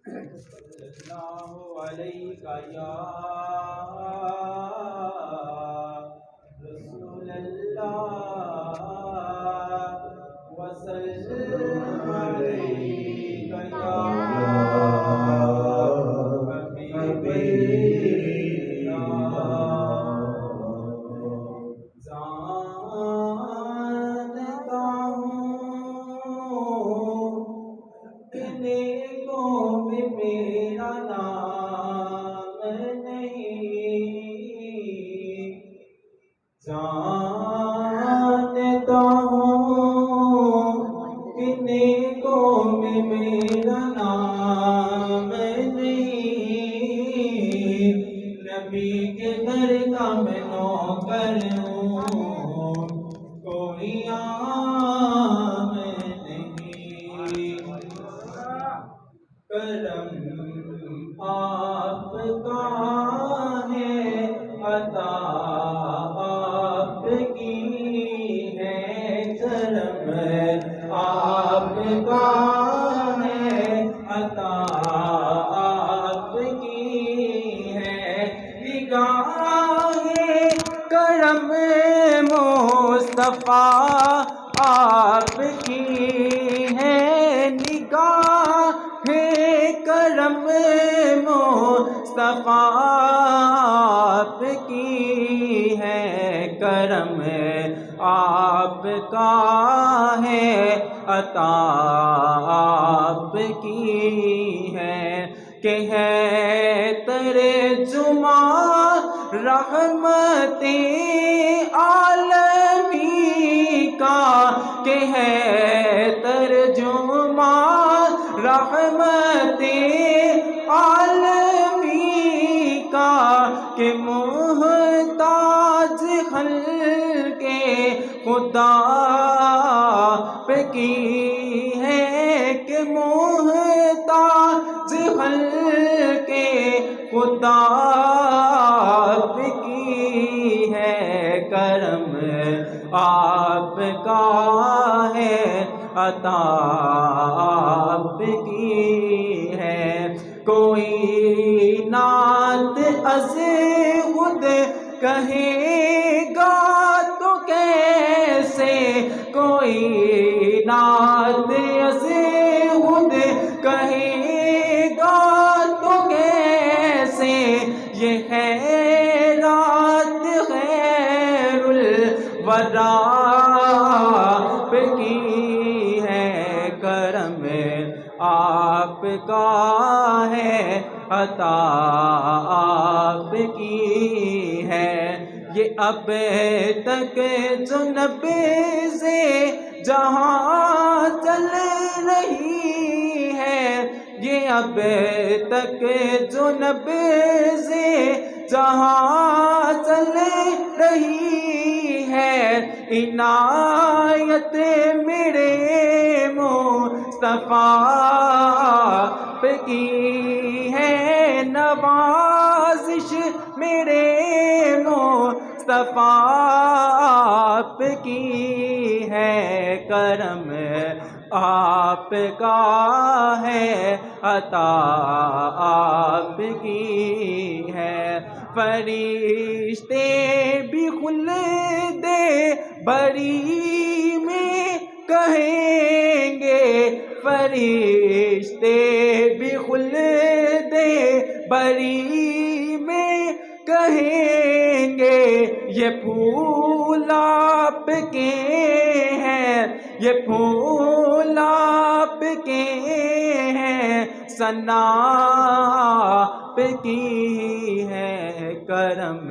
اللہ علیہ یا رسول اللہ وسلم علیہ یا حبیب اللہ جانتا ہوں نیکوں میں میرا نام نہیں، جانتا ہوں کہ نیکوں میں میرا نام نہیں، نبی کے گھر کا میں نوکر ہوں، کوئی عام نہیں، کرم آپ کا ہے، عطا آپ کی ہے، کرم آپ کا ہے، عطا آپ کی ہے، نگاہ کرم مصطفیٰ آپ کی ہے، نگاہ کرم مصطفیٰ آپ کی ہے، کرم آپ کا ہے، عطا آپ کی ہے، کہ ہے ترجمہ رحمت عالمی کا، کہ ہے ترجمہ رحمت عالمی کا، کہ محتاج خلق خدا پہ کی ہے، کہ محتاج خلق خدا پہ کی ہے، کرم آپ کا ہے، عطا آپ کی ہے، کوئی نعت از خود کہے گا تو کیسے، کوئی نعت از خود کہے گا تو کیسے، یہ خیرات خیر الورا پہ کی ہے، کرم آپ کا ہے، عطا آپ کی ہے، یہ اب تک جو نبض جہاں چل رہی ہے، یہ اب تک جو نبض جہاں چل رہی ہے، عنایت میرے مصطفیٰ پہ کی ہے، نوازش میرے مصطفیٰ پہ کی ہے، کرم آپ کا ہے، عطا آپ کی ہے، فرشتے بھی خلد بری میں کہیں گے، فرشتے بھی خلد بری میں کہیں گے، یہ پھول آپ کے ہیں، یہ پھول آپ کے ہیں، ثنا آپ کی ہے، کرم